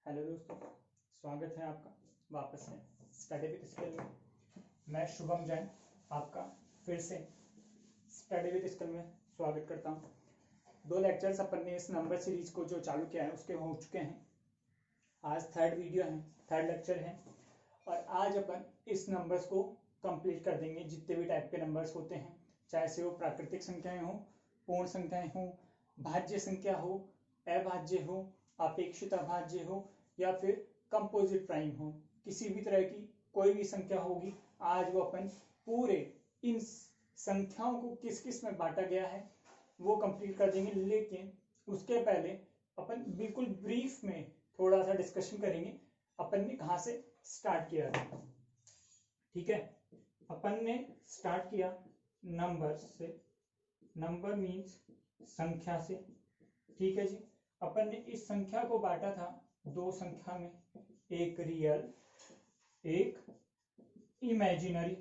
Hello दोस्तों, स्वागत है आपका वापस से स्टडी विद स्किल में। मैं शुभम जैन आपका फिर से स्टडी विद स्किल में स्वागत करता हूँ। 2 लेक्चर्स अपन ने इस नंबर सीरीज को जो चालू किया है उसके हो चुके हैं। आज थर्ड वीडियो है, थर्ड लेक्चर है और आज अपन इस नंबर्स को कंप्लीट कर देंगे। जितने भी टाइप के नंबर्स होते हैं, चाहे से वो प्राकृतिक संख्याएं हो, पूर्ण संख्याएं हो, भाज्य संख्या हो, अभाज्य हो, अपेक्षित अभाज्य हो या फिर कंपोजिट प्राइम हो, किसी भी तरह की कोई भी संख्या होगी, आज वो अपन पूरे इन संख्याओं को किस किस में बांटा गया है वो कंप्लीट कर देंगे। लेकिन उसके पहले अपन बिल्कुल ब्रीफ में थोड़ा सा डिस्कशन करेंगे अपन ने कहाँ से स्टार्ट किया था। ठीक है, अपन ने स्टार्ट किया नंबर से, नंबर मीन्स संख्या से। ठीक है जी, अपन ने इस संख्या को बांटा था 2 संख्या में, एक रियल एक इमेजिनरी।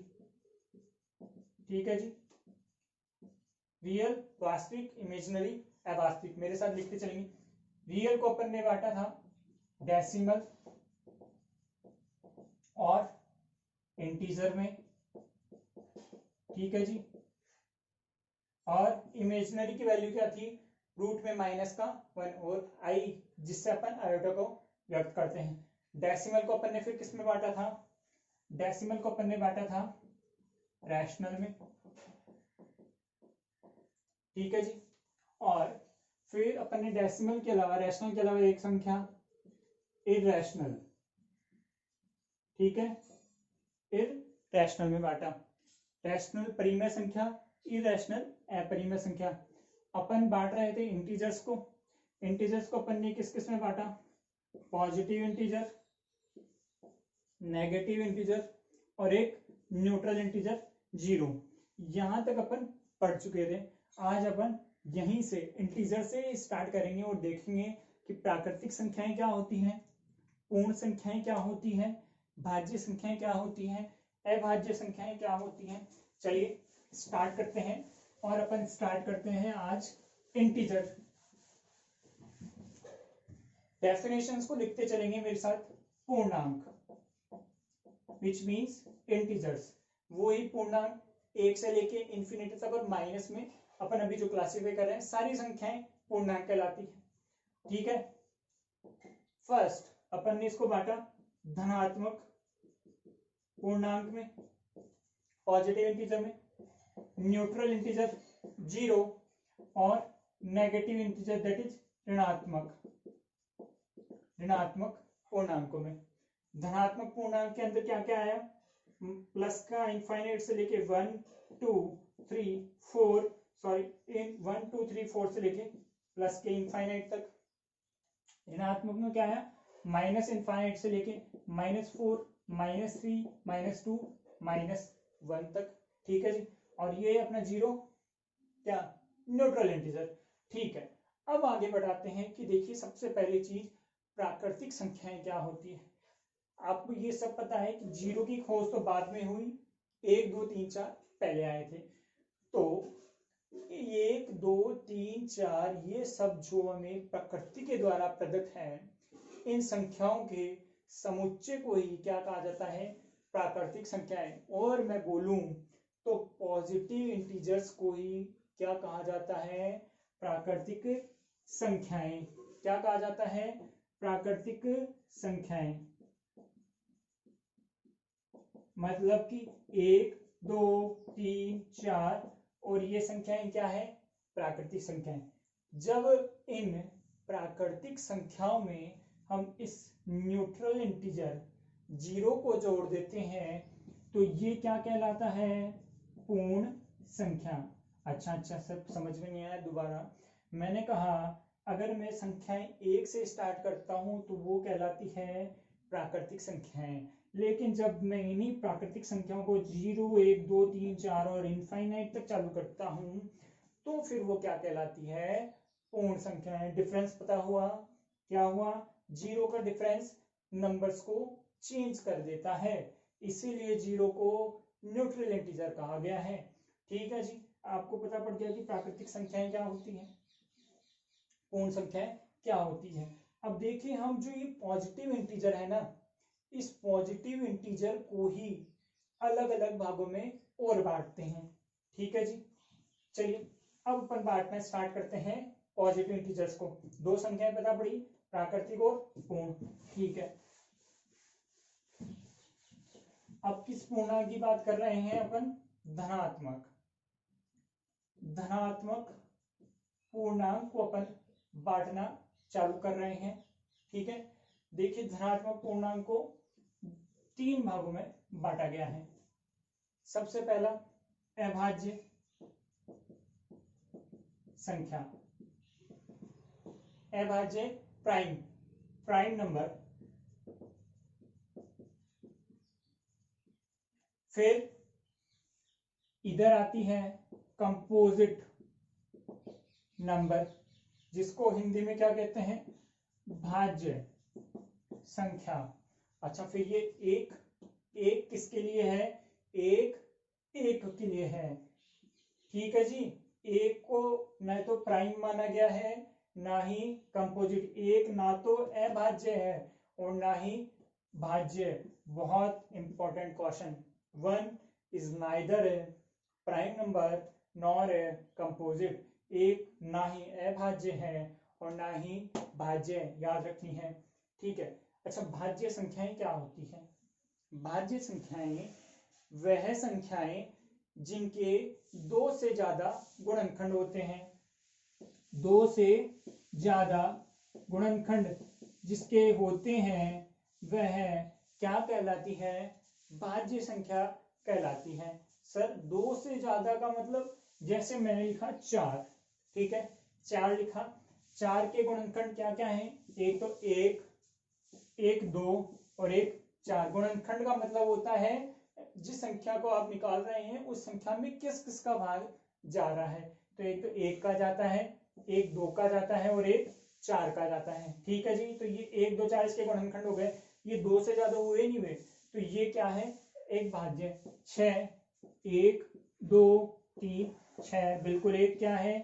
ठीक है जी, रियल वास्तविक, इमेजिनरी अवास्तविक। मेरे साथ लिखते चलेंगे। रियल को अपन ने बांटा था डेसिमल और इंटीजर में। ठीक है जी, और इमेजिनरी की वैल्यू क्या थी, रूट में -1 और आई, जिससे अपन आयोटा को व्यक्त करते हैं। डेसिमल को अपन ने फिर किस में बांटा था, डेसिमल को अपन ने बांटा था रैशनल में। ठीक है जी, और फिर अपन ने डेसिमल के अलावा, रैशनल के अलावा एक संख्या इरैशनल, ठीक है, इरैशनल में बांटा। रैशनल परिमेय संख्या, इरैशनल अपरिमेय संख्या। अपन बांट रहे थे इंटीजर्स को। इंटीजर्स को अपन ने किस किस में बांटा, पॉजिटिव इंटीजर, नेगेटिव इंटीजर और एक न्यूट्रल इंटीजर 0। यहां तक अपन पढ़ चुके थे। आज अपन यहीं से इंटीजर से स्टार्ट करेंगे और देखेंगे कि प्राकृतिक संख्याएं क्या होती हैं, पूर्ण संख्याएं क्या होती हैं, भाज्य संख्याएं क्या होती हैं, अभाज्य संख्याएं क्या होती हैं। चलिए स्टार्ट करते हैं और अपन स्टार्ट करते हैं आज इंटीजर। डेफिनेशंस को लिखते चलेंगे मेरे साथ। पूर्णांक which means integers, वो ही पूर्णांक 1 से लेके इंफिनिटी तक और माइनस में अपन अभी जो क्लासिफाई कर रहे हैं सारी संख्याएं पूर्णांक कहलाती है। ठीक है, फर्स्ट अपन ने इसको बांटा धनात्मक पूर्णांक में, पॉजिटिव इंटीजर में, न्यूट्रल इंटीजर 0 और नेगेटिव इंटीजर दैट इज ऋणात्मक पूर्णांकों में। धनात्मक पूर्णांक के अंदर क्या क्या आया, प्लस का इनफाइनाइट से लेके 1 2 3 4 1 2 3 4 से लेके प्लस के इनफाइनाइट तक। ऋणात्मक में क्या आया, माइनस इनफाइनाइट से लेके -4 -3 -2 -1 तक। ठीक है जी, और ये अपना 0 क्या, न्यूट्रल इंटीजर। ठीक है, अब आगे बढ़ाते हैं कि देखिए सबसे पहली चीज प्राकृतिक संख्याएं क्या होती है। आपको ये सब पता है कि 0 की खोज तो बाद में हुई, 1 2 3 4 पहले आए थे। तो 1 2 3 4 ये सब जो हमें प्रकृति के द्वारा प्रदत्त है, इन संख्याओं के समुच्चय को ही क्या कहा जाता है, प्राकृतिक संख्याएं। और मैं बोलूं तो पॉजिटिव इंटीजर्स को ही क्या कहा जाता है, प्राकृतिक संख्याएं। क्या कहा जाता है, प्राकृतिक संख्याएं। मतलब कि 1 2 3 4 और ये संख्याएं क्या है, प्राकृतिक संख्याएं। जब इन प्राकृतिक संख्याओं में हम इस न्यूट्रल इंटीजर 0 को जोड़ देते हैं तो ये क्या कहलाता है, पूर्ण संख्या। अच्छा, सब समझ में नहीं आया, दोबारा मैंने कहा अगर मैं संख्याएं 1 से स्टार्ट करता हूं तो वो कहलाती है प्राकृतिक संख्याएं। लेकिन जब मैं इन्हीं प्राकृतिक संख्याओं को 0 1 2 3 4 और इनफाइनाइट तक चालू करता हूं तो फिर वो क्या कहलाती है, पूर्ण संख्याएं। डिफरेंस पता हुआ, क्या हुआ, 0 का डिफरेंस नंबर्स को चेंज कर देता है, इसीलिए 0 को न्यूट्रल इंटीजर कहा गया है। ठीक है जी, आपको पता पड़ गया कि प्राकृतिक संख्याएं क्या होती हैं, पूर्ण संख्याएं क्या होती है। अब देखिए हम जो ये पॉजिटिव इंटीजर है ना, इस पॉजिटिव इंटीजर को ही अलग अलग भागों में और बांटते हैं। ठीक है जी, चलिए अब अपन बांटना स्टार्ट करते हैं पॉजिटिव इंटीजर्स को। दो संख्याएं पता पड़ी, प्राकृतिक और पूर्ण। ठीक है, अब किस पूर्णांक की बात कर रहे हैं अपन? धनात्मक। धनात्मक पूर्णांक को अपन बांटना चालू कर रहे हैं। ठीक है, देखिए धनात्मक पूर्णांक को तीन भागों में बांटा गया है। सबसे पहला अभाज्य संख्या, अभाज्य प्राइम नंबर। फिर इधर आती है कंपोजिट नंबर, जिसको हिंदी में क्या कहते हैं? भाज्य संख्या। अच्छा, फिर ये एक किसके लिए है? एक के लिए है। ठीक है जी, एक को न तो प्राइम माना गया है ना ही कंपोजिट। एक ना तो अभाज्य है और ना ही भाज्य। बहुत important question. One is neither A prime number nor a composite. एक ना ही अभाज्य है और ना ही भाज्य, याद रखनी है। ठीक है, अच्छा भाज्य संख्याएं क्या होती है? भाज्य संख्याएं वह संख्याएं जिनके दो से ज्यादा गुणनखंड होते हैं। दो से ज्यादा गुणनखंड जिसके होते हैं वह क्या कहलाती है? भाज्य संख्या कहलाती है। सर दो से ज्यादा का मतलब, जैसे मैंने लिखा 4, ठीक है 4 लिखा, 4 के गुणनखंड क्या क्या है? एक तो एक 2 और एक 4। गुणनखंड का मतलब होता है जिस संख्या को आप निकाल रहे हैं उस संख्या में किस किस का भाग जा रहा है। तो एक तो 1 का जाता है, एक 2 का जाता है और एक 4 का जाता है। ठीक है जी, तो ये 1 2 4 इसके गुणनखंड हो गए। ये 2 से ज्यादा हुए नहीं हुए, तो ये क्या है? एक भाज्य। 6 1 2 3 6 बिल्कुल एक क्या है?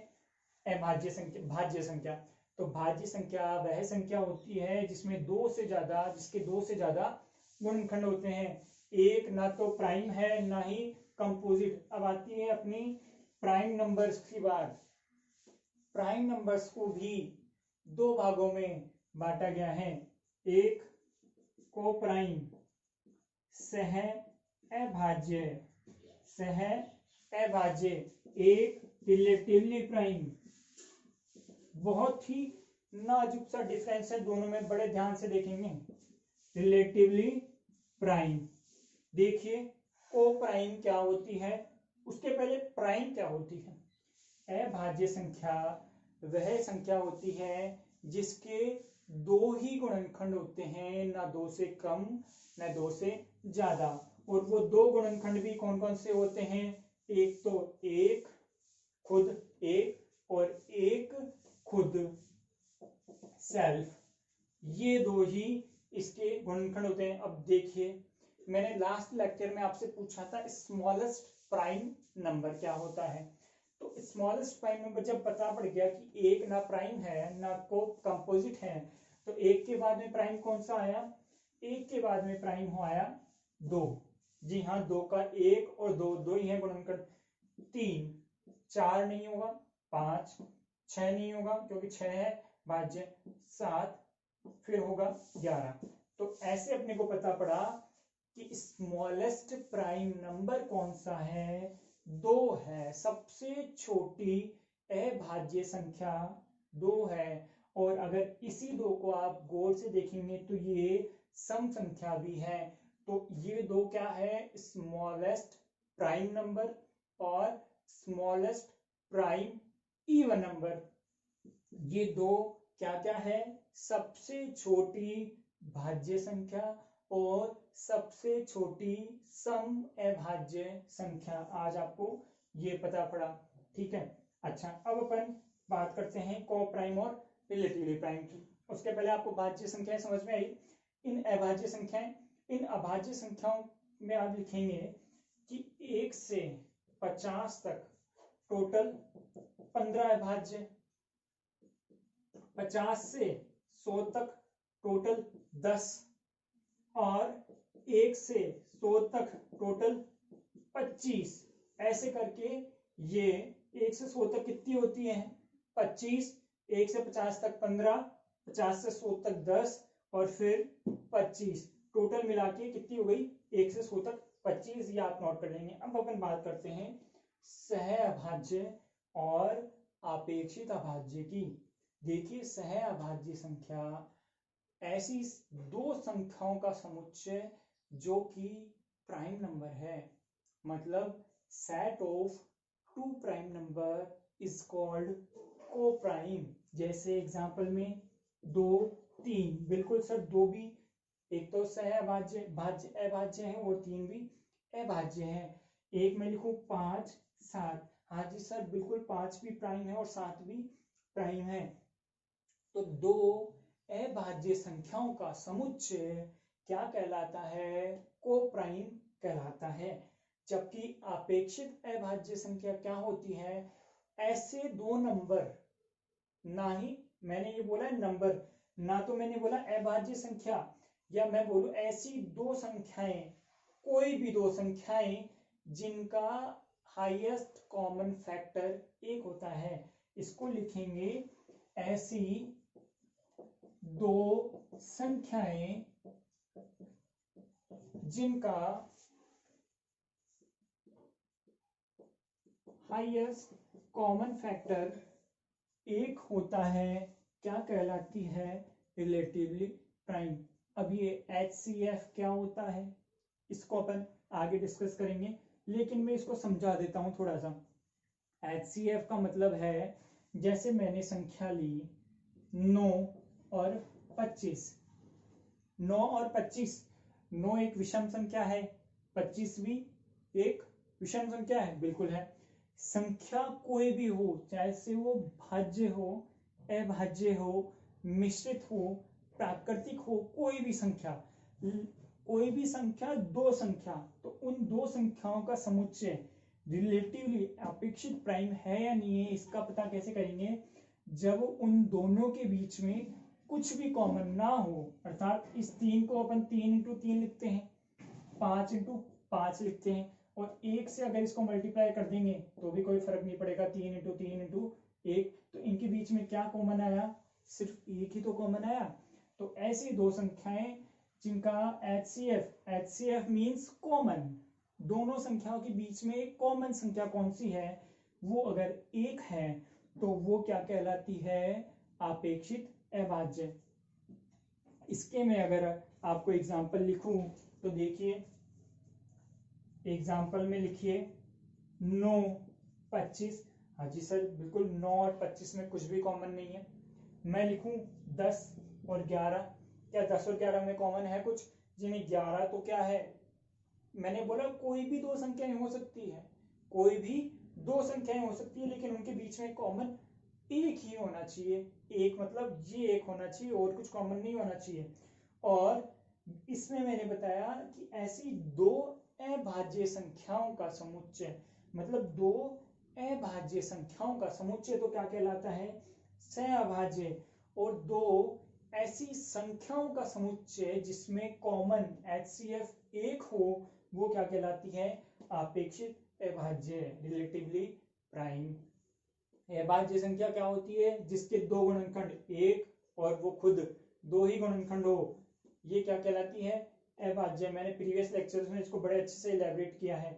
अभाज्य संख्या, भाज्य संख्या। तो भाज्य संख्या वह संख्या होती है जिसके दो से ज्यादा गुणनखंड होते हैं। एक ना तो प्राइम है ना ही कंपोजिट। अब आती है अपनी प्राइम नंबर्स की बात। प्राइम नंबर्स को भी दो भागों में बांटा गया है। एक को प्राइम सह अभाज्य, एक रिलेटिवली प्राइम। बहुत ही नाजुक सा डिफरेंस है दोनों में, बड़े ध्यान से देखेंगे। रिलेटिवली प्राइम, देखिए को प्राइम क्या होती है, उसके पहले प्राइम क्या होती है? अभाज्य संख्या वह संख्या होती है जिसके दो ही गुणनखंड होते हैं, ना दो से कम ना दो से ज्यादा। और वो दो गुणनखंड भी कौन कौन से होते हैं? एक तो एक खुद एक और एक खुद सेल्फ, ये दो ही इसके गुणनखंड होते हैं। अब देखिए मैंने लास्ट लेक्चर में आपसे पूछा था स्मॉलेस्ट प्राइम नंबर क्या होता है। तो स्मॉलेस्ट प्राइम नंबर जब पता पड़ गया कि एक ना प्राइम है ना को कंपोजिट है, तो एक के बाद में प्राइम कौन सा आया? एक के बाद में प्राइम हो आया 2। जी हाँ, 2 का एक और दो ही है गुणनखंड। 3 4 नहीं होगा, 5 6 नहीं होगा क्योंकि 6 है भाज्य, 7 फिर होगा 11। तो ऐसे अपने को पता पड़ा कि स्मॉलेस्ट प्राइम नंबर कौन सा है? 2 है। सबसे छोटी अभाज्य संख्या 2 है। और अगर इसी 2 को आप गौर से देखेंगे तो ये सम संख्या भी है। तो ये 2 क्या है? स्मॉलेस्ट प्राइम नंबर और स्मॉलेस्ट प्राइम इवन नंबर। ये 2 क्या क्या है? सबसे छोटी भाज्य संख्या और सबसे छोटी सम अभाज्य संख्या। आज आपको ये पता पड़ा, ठीक है। अच्छा, अब अपन बात करते हैं को प्राइम और रिलेटिवली प्राइम की। उसके पहले आपको भाज्य संख्याएं समझ में आई। इन अभाज्य संख्याओं में आप लिखेंगे कि 1 से 50 तक टोटल 15 अभाज्य, 50 से 100 तक टोटल 10 और 1 से 100 तक टोटल 25। ऐसे करके ये 1 से 100 तक कितनी होती है 25, 1 से 50 तक 15, 50 से 100 तक 10 और फिर 25, टोटल मिला के कितनी हो गई 1 से 100 तक 25। ये आप नोट कर लेंगे। अब अपन बात करते हैं सह अभाज्य और अपेक्षित अभाज्य की। देखिए सह अभाज्य संख्या ऐसी दो संख्याओं का समुच्चय जो कि प्राइम नंबर है, मतलब set of two prime number is called coprime. जैसे एग्जांपल में 2 3, बिल्कुल सर 2 भी एक तो सह अभाज्य भाज्य अभाज्य है और 3 भी अभाज्य है। एक में लिखूं 5 7, हाँ जी सर बिल्कुल 5 भी प्राइम है और 7 भी प्राइम है। तो दो अभाज्य संख्याओं का समुच्चय क्या कहलाता है को प्राइम कहलाता है। जबकि अपेक्षित अभाज्य संख्या क्या होती है, ऐसे दो नंबर, ना ही मैंने ये बोला नंबर, ना तो मैंने बोला अभाज्य संख्या, या मैं बोलूं ऐसी दो संख्याएं, कोई भी दो संख्याएं जिनका हाईएस्ट कॉमन फैक्टर 1 होता है, इसको लिखेंगे ऐसी दो संख्याएं जिनका हाईएस्ट कॉमन फैक्टर 1 होता है क्या कहलाती है रिलेटिवली प्राइम। अब ये HCF क्या होता है इसको अपन आगे डिस्कस करेंगे, लेकिन मैं इसको समझा देता हूं थोड़ा सा। HCF का मतलब है, जैसे मैंने संख्या ली 9 और 25, 9 और 25, 9 एक विषम संख्या है, 25 भी एक विषम संख्या है, बिल्कुल है। संख्या कोई भी हो, चाहे से वो भाज्य हो, अभाज्य हो, मिश्रित हो, प्राकृतिक हो, कोई भी संख्या, दो संख्या, तो उन दो संख्याओं का समुच्चय रिलेटिवली अपेक्षित प्राइम है या नहीं है, इसका पता कैसे करेंगे, जब उन दोनों के बीच में कुछ भी कॉमन ना हो। अर्थात इस 3 को अपन 3 इंटू 3 लिखते हैं, 5 इंटू 5 लिखते हैं, और 1 से अगर इसको मल्टीप्लाई कर देंगे तो भी कोई फर्क नहीं पड़ेगा, 3 इंटू 3 इंटू 1, तो इनके बीच में क्या कॉमन आया, सिर्फ 1 ही तो कॉमन आया। तो ऐसी दो संख्याएं जिनका HCF मींस कॉमन, दोनों संख्याओं के बीच में एक कॉमन संख्या कौन सी है, वो अगर 1 है तो वो क्या कहलाती है अपेक्षित अभाज्य। इसके मैं अगर आपको एग्जांपल लिखूं तो देखिए एग्जांपल में लिखिए 9 25, हाँ जी सर बिल्कुल 9 और 25 में कुछ भी कॉमन नहीं है। मैं लिखूं 10 और 11, क्या 10 और 11 में कॉमन है कुछ जी नहीं। 11 तो क्या है, मैंने बोला कोई भी दो संख्याएं हो सकती है, कोई भी दो संख्याएं हो सकती है, लेकिन उनके बीच में कॉमन एक ही होना चाहिए। एक मतलब ये एक होना चाहिए और कुछ कॉमन नहीं होना चाहिए। और इसमें मैंने बताया कि ऐसी दो अभाज्य संख्याओं का समुच्चय, मतलब दो अभाज्य संख्याओं का समुच्चय तो क्या कहलाता है सहअभाज्य, और दो ऐसी संख्याओं का समुच्चय जिसमें कॉमन HCF 1 हो वो क्या कहलाती है अपेक्षित अभाज्य, रिलेटिवली प्राइम। अभाज्य संख्या क्या होती है, जिसके दो गुणनखंड 1 और वो खुद दो ही गुणनखंड हो, ये क्या कहलाती है अभाज्य। मैंने प्रीवियस लेक्चर्स में इसको बड़े अच्छे से इलैबोरेट किया है।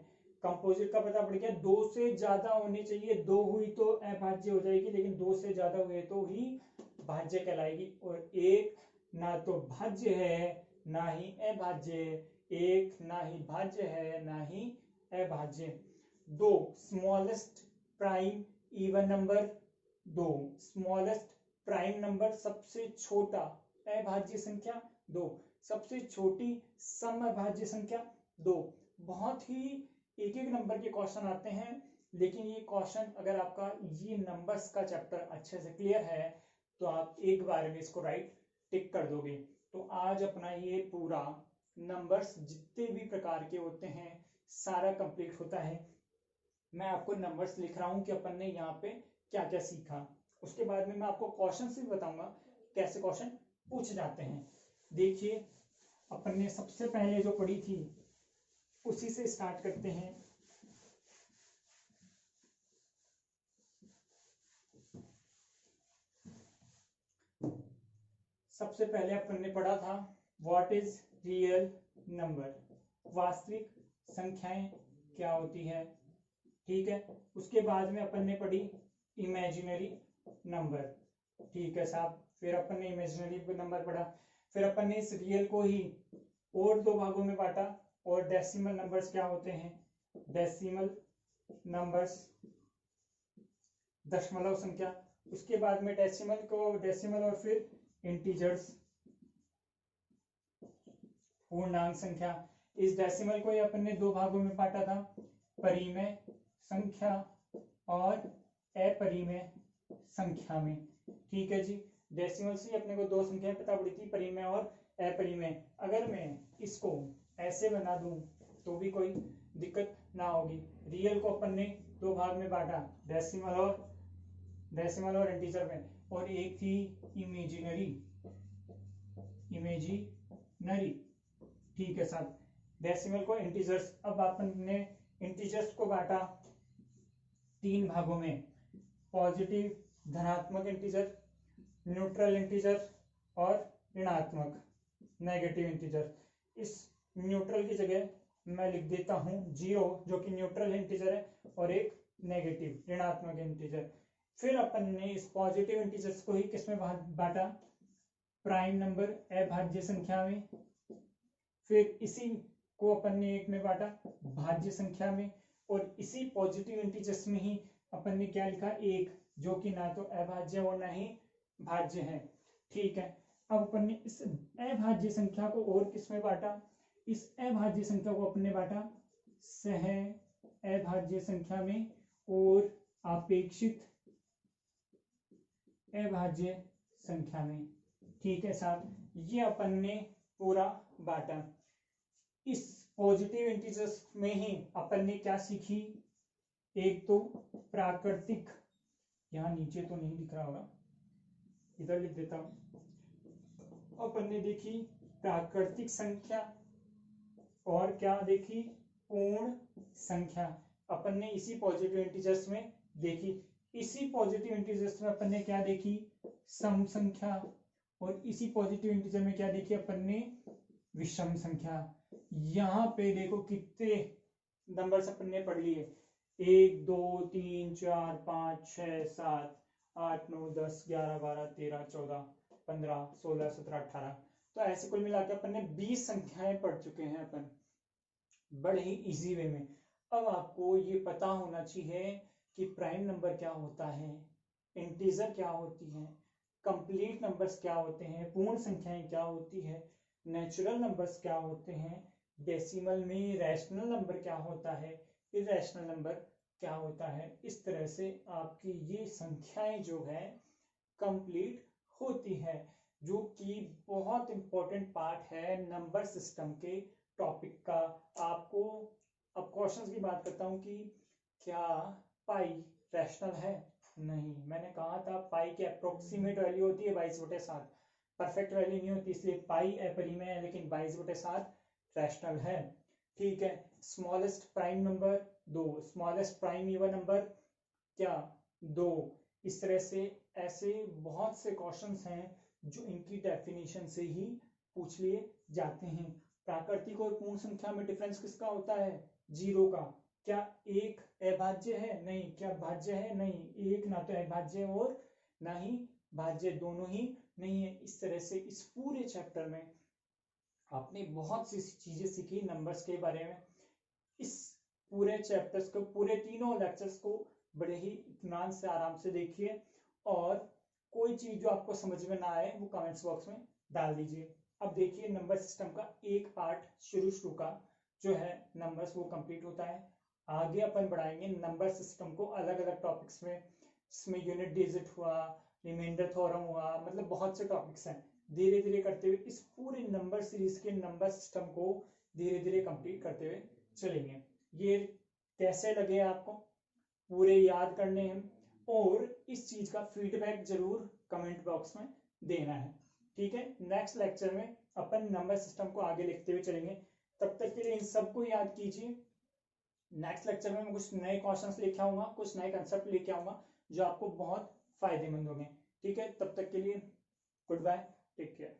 कंपोजिट का पता पड़ गया, 2 से ज्यादा होनी चाहिए, 2 हुई तो अभाज्य हो जाएगी, लेकिन 2 से ज्यादा हुए तो ही भाज्य कहलाएगी। और एक ना तो भाज्य है ना ही अभाज्य, एक ना ही भाज्य है ना ही अभाज्य। 2 smallest prime even number, 2 smallest prime number सबसे छोटा अभाज्य संख्या, 2 सबसे छोटी समअभाज्य संख्या, 2। बहुत ही एक एक नंबर के क्वेश्चन आते हैं, लेकिन ये क्वेश्चन अगर आपका ये नंबर्स का चैप्टर अच्छे से क्लियर है तो आप एक बार में इसको राइट टिक कर दोगे। तो आज अपना ये पूरा नंबर्स जितने भी प्रकार के होते हैं सारा कंप्लीट होता है। मैं आपको नंबर्स लिख रहा हूं कि अपन ने यहाँ पे क्या क्या सीखा, उसके बाद में मैं आपको क्वेश्चन भी बताऊंगा कैसे क्वेश्चन पूछ जाते हैं। देखिए अपन ने सबसे पहले जो पढ़ी थी उसी से स्टार्ट करते हैं। सबसे पहले अपन ने पढ़ा था व्हाट इज रियल नंबर, वास्तविक संख्याएं क्या होती है। ठीक है, उसके बाद में अपन ने पढ़ी इमेजिनरी नंबर। ठीक है साहब, फिर अपन ने इमेजिनरी नंबर पढ़ा, फिर अपन ने इस रियल को ही और दो भागों में बांटा। और डेसिमल नंबर्स क्या होते हैं, डेसिमल नंबर्स दशमलव संख्या, उसके बाद में डेसिमल और फिर इंटीजर्स पूर्णांक संख्या। इस डेसिमल को ही अपन ने दो भागों में बांटा था, परिमेय संख्या और अपरिमेय संख्या में। ठीक है जी, डेसिमल से अपने को दो संख्याएं पता पड़ी थी, परिमेय और अपरिमेय। अगर मैं इसको ऐसे बना दूं तो भी कोई दिक्कत ना होगी। रियल को अपन ने दो भाग में बांटा, डेसिमल और इंटीजर में, और एक थी इमेजिनरी। ठीक है साहब, डेसिमल को इंटीजर्स। अब अपन ने इंटीजर्स को बांटा तीन भागों में, पॉजिटिव धनात्मक इंटीजर, न्यूट्रल इंटीजर और ऋणात्मक नेगेटिव इंटीजर। इस न्यूट्रल की जगह मैं लिख देता हूं 0 जो कि न्यूट्रल इंटीजर है, और एक नेगेटिव ऋणात्मक इंटीजर। फिर अपन ने इस पॉजिटिव इंटीजर्स को ही किसमें बांटा, प्राइम नंबर अभाज्य संख्या में। फिर इसी को अपन ने एक में बांटा भाज्य संख्या में, और इसी पॉजिटिव इंटीजर्स में ही अपन ने क्या लिखा, एक, जो कि ना तो अभाज्य और ना ही भाज्य है। ठीक है, अब अपन ने इस अभाज्य संख्या को और किसमें बांटा, इस अभाज्य संख्या को अपन ने बांटा सह अभाज्य संख्या में और अपेक्षित अभाज्य संख्या में। ठीक है साहब, ये अपन ने पूरा बांटा। इस पॉजिटिव इंटीजर्स में ही अपन ने क्या सीखी, एक तो प्राकृतिक, यहां नीचे तो नहीं दिख रहा होगा, इधर लिख देता हूं। अपन ने देखी प्राकृतिक संख्या और क्या देखी, पूर्ण संख्या। अपन ने इसी पॉजिटिव इंटीजर्स में देखी। इसी पॉजिटिव इंटीजर्स में अपन ने क्या देखी, सम संख्या, और इसी पॉजिटिव इंटीजर में क्या देखी अपन ने, विषम संख्या। यहाँ पे देखो कितने नंबर्स अपन ने पढ़ लिए, 1 2 3 4 5 6 7 8 9 10 11 12 13 14 15 16 17 18। तो ऐसे कुल मिला के अपन ने 20 संख्याएं पढ़ चुके हैं अपन, बड़े ही इजी वे में। अब आपको ये पता होना चाहिए कि प्राइम नंबर क्या होता है, इंटीजर क्या होती है, कंप्लीट नंबर्स क्या होते हैं, पूर्ण संख्याएं क्या होती है, नेचुरल नंबर्स क्या होते हैं, डेसिमल में रैशनल नंबर क्या होता है, इरैशनल नंबर क्या होता है। इस तरह से आपकी ये संख्याएं जो है कंप्लीट होती है, जो कि बहुत इंपॉर्टेंट पार्ट है नंबर सिस्टम के टॉपिक का। आपको अब क्वेश्चंस की बात करता हूं कि क्या पाई रैशनल है, नहीं। मैंने कहा था पाई की अप्रोक्सीमेट वैल्यू होती है 22/7, परफेक्ट वैल्यू नहीं होती, इसलिए पाई अपरिमेय है, लेकिन 22/7 रैशनल है। ठीक है, smallest prime number 2, smallest prime even number क्या, 2। इस तरह से ऐसे बहुत से क्वेश्चंस हैं जो इनकी डेफिनेशन से ही पूछ लिए जाते हैं। प्राकृतिक और पूर्ण संख्या में डिफरेंस किसका होता है, 0 का। क्या एक अभाज्य है, नहीं। क्या भाज्य है, नहीं। एक ना तो अभाज्य और ना ही भाज्य, दोनों ही नहीं है। इस तरह से इस पूरे चैप्टर में आपने बहुत सी चीजें सीखी नंबर्स के बारे में। इस पूरे चैप्टर्स को, पूरे तीनों लेक्चर्स को बड़े ही इत्मीनान से आराम से देखिए, और कोई चीज जो आपको समझ में ना आए वो कमेंट्स बॉक्स में डाल दीजिए। अब देखिए नंबर सिस्टम का एक पार्ट शुरू का जो है नंबर्स, वो कंप्लीट होता है। आगे अपन बढ़ाएंगे नंबर सिस्टम को अलग अलग टॉपिक्स में, इसमें यूनिट डिजिट हुआ, रिमाइंडर थ्योरम हुआ, मतलब बहुत से टॉपिक्स हैं। धीरे धीरे करते हुए इस पूरे नंबर सीरीज के नंबर सिस्टम को धीरे धीरे कंप्लीट करते हुए चलेंगे। ये कैसे लगे आपको, पूरे याद करने हैं, और इस चीज का फीडबैक जरूर कमेंट बॉक्स में देना है। ठीक है, नेक्स्ट लेक्चर में अपन नंबर सिस्टम को आगे लिखते हुए चलेंगे। तब तक के लिए इन सबको याद कीजिए। नेक्स्ट लेक्चर में मैं कुछ नए क्वेश्चंस लेके आऊंगा, कुछ नए कंसेप्ट लेके आऊंगा जो आपको बहुत फायदेमंद होंगे। ठीक है, तब तक के लिए गुड बाय, टेक केयर।